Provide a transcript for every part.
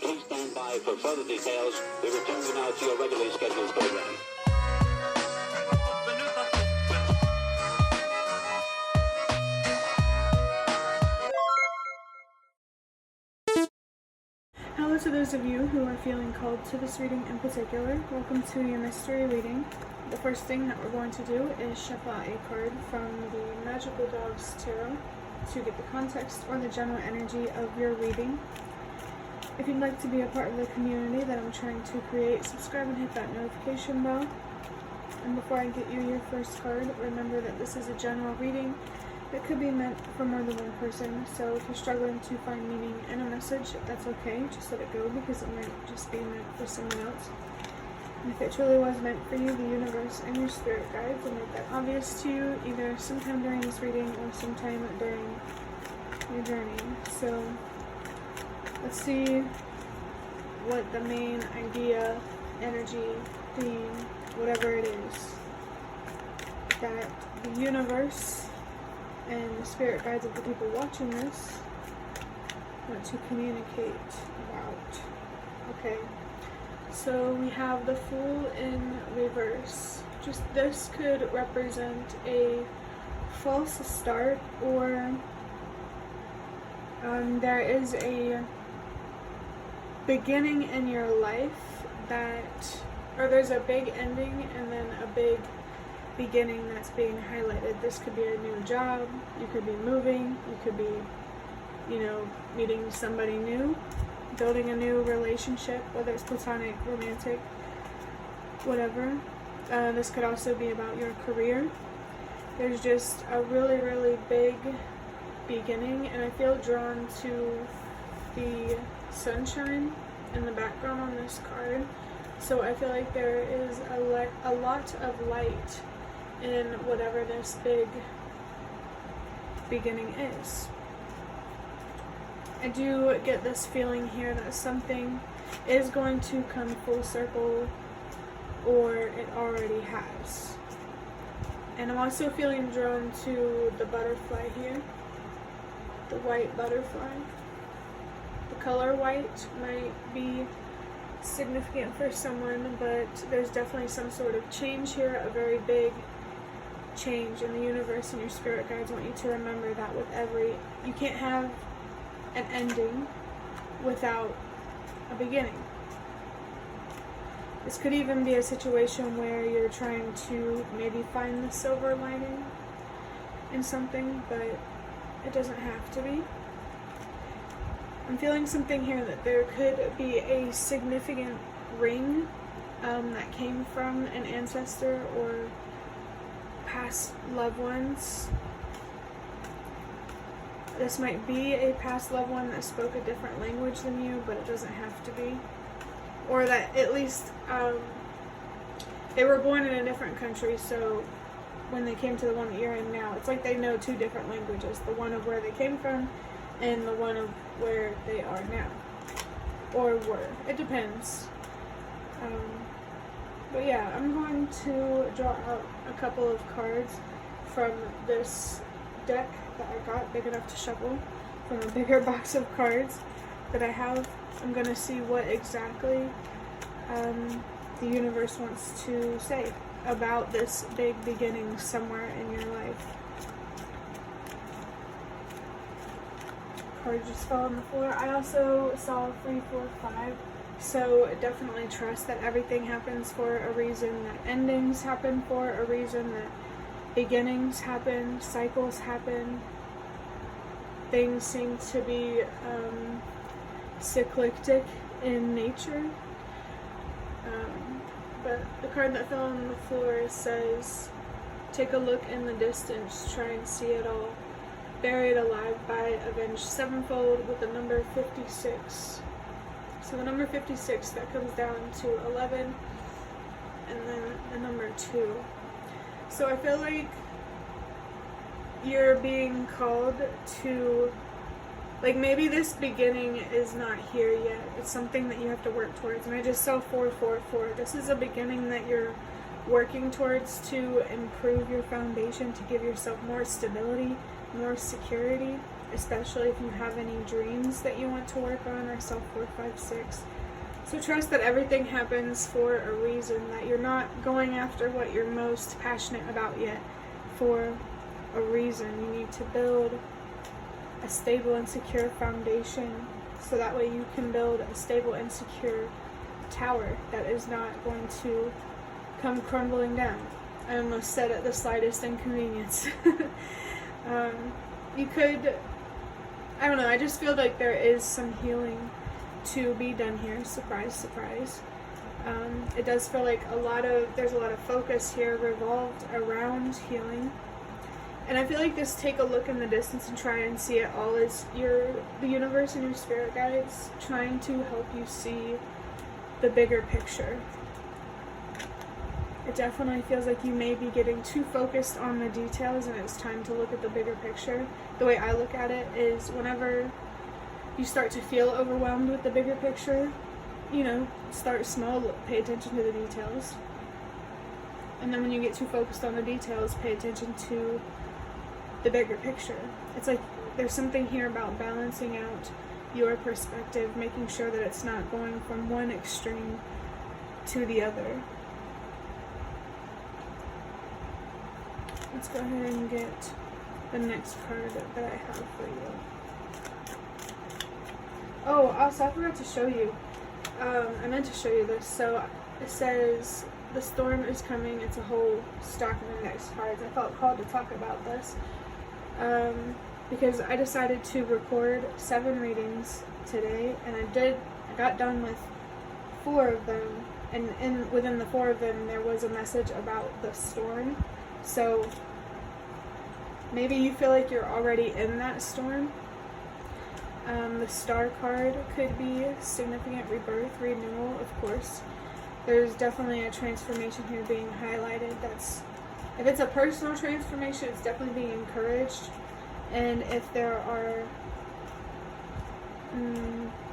Please stand by for further details. We return you now to your regularly scheduled program. Hello to those of you who are feeling called to this reading in particular. Welcome to your mystery reading. The first thing that we're going to do is shuffle out a card from the Magical Dogs Tarot to get the context or the general energy of your reading. If you'd like to be a part of the community that I'm trying to create, subscribe and hit that notification bell. And before I get you your first card, remember that this is a general reading that could be meant for more than one person. So if you're struggling to find meaning in a message, that's okay. Just let it go, because it might just be meant for someone else. And if it truly was meant for you, the universe and your spirit guides will make that obvious to you, either sometime during this reading or sometime during your journey. So let's see what the main idea, energy, theme, whatever it is, that the universe and the spirit guides of the people watching this want to communicate about. Okay, so we have the Fool in reverse. Just this could represent a false start, or there is a beginning in your life that, or there's a big ending and then a big beginning that's being highlighted. This could be a new job, you could be moving, you could be, meeting somebody new, building a new relationship, whether it's platonic, romantic, whatever. This could also be about your career. There's just a really, really big beginning, and I feel drawn to the sunshine in the background on this card. So I feel like there is a lot of light in whatever this big beginning is. I do get this feeling here that something is going to come full circle, or it already has. And I'm also feeling drawn to the butterfly here, the white butterfly. The color white might be significant for someone, but there's definitely some sort of change here, a very big change, in the universe and your spirit guides want you to remember that you can't have an ending without a beginning. This could even be a situation where you're trying to maybe find the silver lining in something, but it doesn't have to be. I'm feeling something here that there could be a significant ring that came from an ancestor or past loved ones. This might be a past loved one that spoke a different language than you, but it doesn't have to be. Or that at least they were born in a different country, so when they came to the one that you're in now, it's like they know two different languages, the one of where they came from and the one of where they are now, or were. It depends. But yeah, I'm going to draw out a couple of cards from this deck that I got, big enough to shuffle, from a bigger box of cards that I have. I'm going to see what exactly the universe wants to say about this big beginning somewhere in your life. Card just fell on the floor. I also saw 3, 4, 5. So definitely trust that everything happens for a reason, that endings happen for a reason, that beginnings happen, cycles happen. Things seem to be cyclic in nature. But the card that fell on the floor says, take a look in the distance, try and see it all. Buried alive by avenged sevenfold, with the number 56. So the number 56, that comes down to 11, and then the number 2. So I feel like you're being called to, like, maybe this beginning is not here yet. It's something that you have to work towards. And I just saw 444. This is a beginning that you're working towards to improve your foundation, to give yourself more stability, more security. especially if you have any dreams that you want to work on, or self-worth 5-6. So trust that everything happens for a reason, that you're not going after what you're most passionate about yet for a reason. You need to build a stable and secure foundation, so that way you can build a stable and secure tower that is not going to come crumbling down. I almost said at the slightest inconvenience. You could, I don't know, I just feel like there is some healing to be done here. Surprise, surprise. It does feel like there's a lot of focus here revolved around healing. And I feel like just take a look in the distance and try and see it all as the universe and your spirit guides trying to help you see the bigger picture. It definitely feels like you may be getting too focused on the details, and it's time to look at the bigger picture. The way I look at it is, whenever you start to feel overwhelmed with the bigger picture, start small, pay attention to the details. And then when you get too focused on the details, pay attention to the bigger picture. It's like there's something here about balancing out your perspective, making sure that it's not going from one extreme to the other. Let's go ahead and get the next card that I have for you. Oh, also, I forgot to show you. I meant to show you this. So it says, the storm is coming. It's a whole stack of index cards. I felt called to talk about this because I decided to record 7 readings today, and I got done with 4 of them, and within the 4 of them there was a message about the storm. So maybe you feel like you're already in that storm. The star card could be significant rebirth, renewal, of course. There's definitely a transformation here being highlighted. If it's a personal transformation, it's definitely being encouraged. And if there are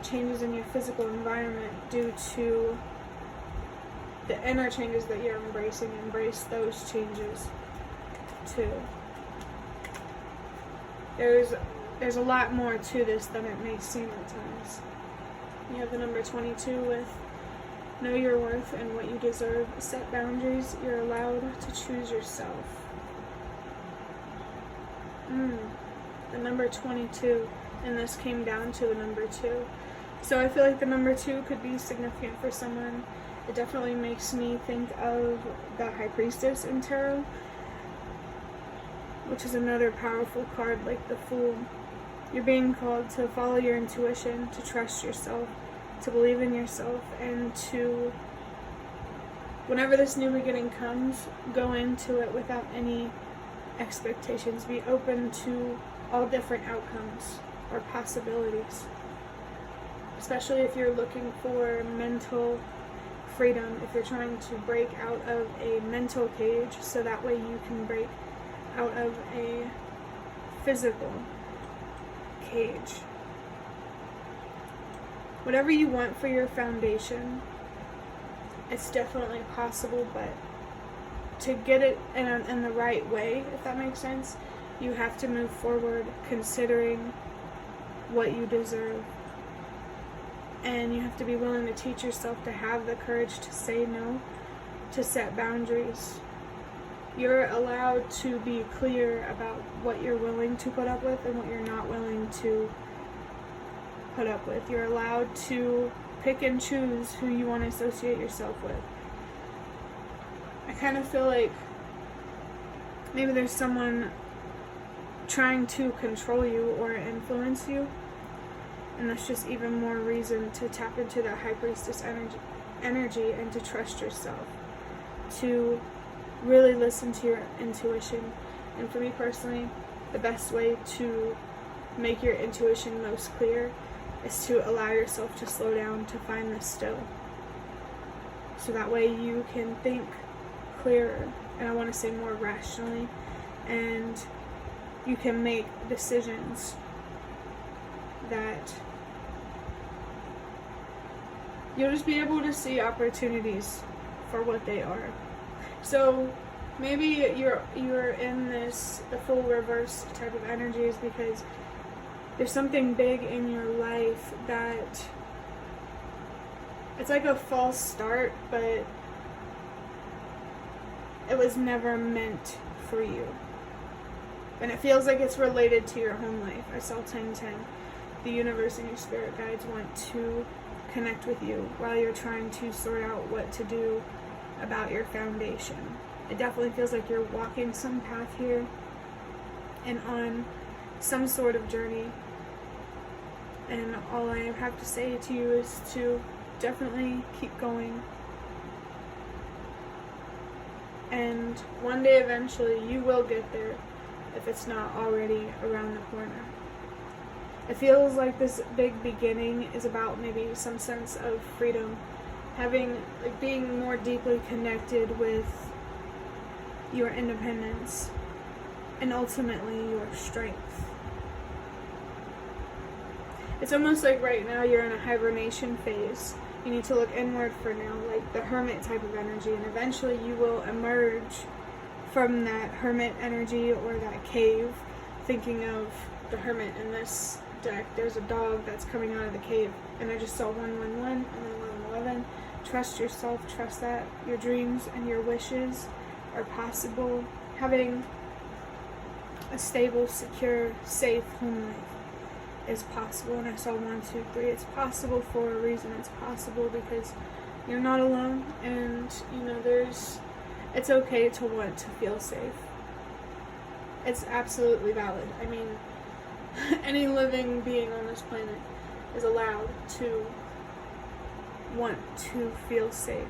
changes in your physical environment due to the inner changes that you're embracing, embrace those changes too. There's a lot more to this than it may seem at times. You have the number 22 with know your worth and what you deserve. Set boundaries. You're allowed to choose yourself. The number 22, and this came down to the number 2. So I feel like the number 2 could be significant for someone. It definitely makes me think of the High Priestess in Tarot, which is another powerful card like the Fool. You're being called to follow your intuition, to trust yourself, to believe in yourself, and to, whenever this new beginning comes, go into it without any expectations. Be open to all different outcomes or possibilities. Especially if you're looking for mental freedom, if you're trying to break out of a mental cage, so that way you can break out of a physical cage. Whatever you want for your foundation, it's definitely possible, but to get it in the right way, if that makes sense, you have to move forward considering what you deserve. And you have to be willing to teach yourself to have the courage to say no, to set boundaries. You're allowed to be clear about what you're willing to put up with and what you're not willing to put up with. You're allowed to pick and choose who you want to associate yourself with. I kind of feel like maybe there's someone trying to control you or influence you, and that's just even more reason to tap into that High Priestess energy and to trust yourself, to really listen to your intuition. And for me personally, the best way to make your intuition most clear is to allow yourself to slow down, to find the still, so that way you can think clearer, and I want to say more rationally, and you can make decisions that you'll just be able to see opportunities for what they are. So maybe you're in the full reverse type of energies because there's something big in your life that it's like a false start, but it was never meant for you. And it feels like it's related to your home life. I saw 1010. The universe and your spirit guides want to connect with you while you're trying to sort out what to do about your foundation. It definitely feels like you're walking some path here and on some sort of journey. And all I have to say to you is to definitely keep going. And one day eventually you will get there if it's not already around the corner. It feels like this big beginning is about maybe some sense of freedom, being more deeply connected with your independence and ultimately your strength. It's almost like right now you're in a hibernation phase. You need to look inward for now, like the hermit type of energy, and eventually you will emerge from that hermit energy or that cave. Thinking of the hermit in this deck, there's a dog that's coming out of the cave, and I just saw 111 and then 111. Trust yourself, trust that your dreams and your wishes are possible. Having a stable, secure, safe home life is possible. And I saw 1, 2, 3. It's possible for a reason. It's possible because you're not alone, and it's okay to want to feel safe. It's absolutely valid. I mean, any living being on this planet is allowed to want to feel safe.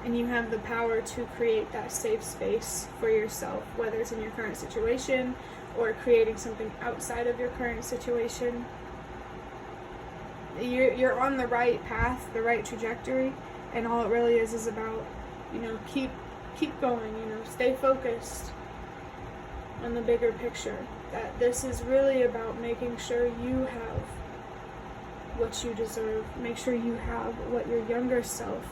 And you have the power to create that safe space for yourself, whether it's in your current situation or creating something outside of your current situation. You're on the right path, the right trajectory, and all it really is about, keep going, stay focused on the bigger picture. That this is really about making sure you have what you deserve. Make sure you have what your younger self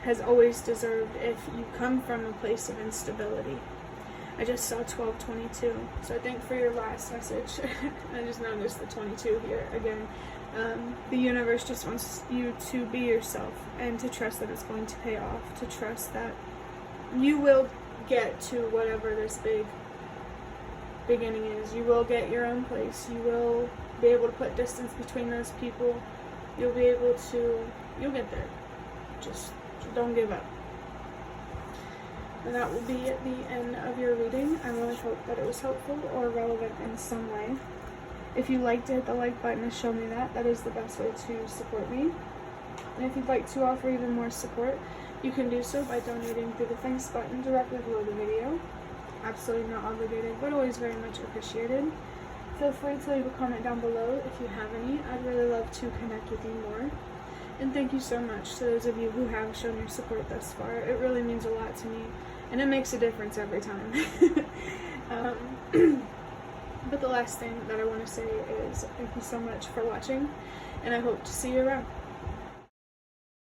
has always deserved if you come from a place of instability. I just saw 1222, so I think for your last message, I just noticed the 22 here again. The universe just wants you to be yourself and to trust that it's going to pay off, to trust that you will get to whatever this big beginning is. You will get your own place. You will be able to put distance between those people. You'll get there. Just don't give up. And that will be at the end of your reading. I really hope that it was helpful or relevant in some way. If you liked it, hit the like button to show me that. That is the best way to support me. And if you'd like to offer even more support, you can do so by donating through the thanks button directly below the video. Absolutely not obligated, but always very much appreciated. Feel free to leave a comment down below if you have any. I'd really love to connect with you more. And thank you so much to those of you who have shown your support thus far. It really means a lot to me, and it makes a difference every time. But the last thing that I want to say is thank you so much for watching, and I hope to see you around.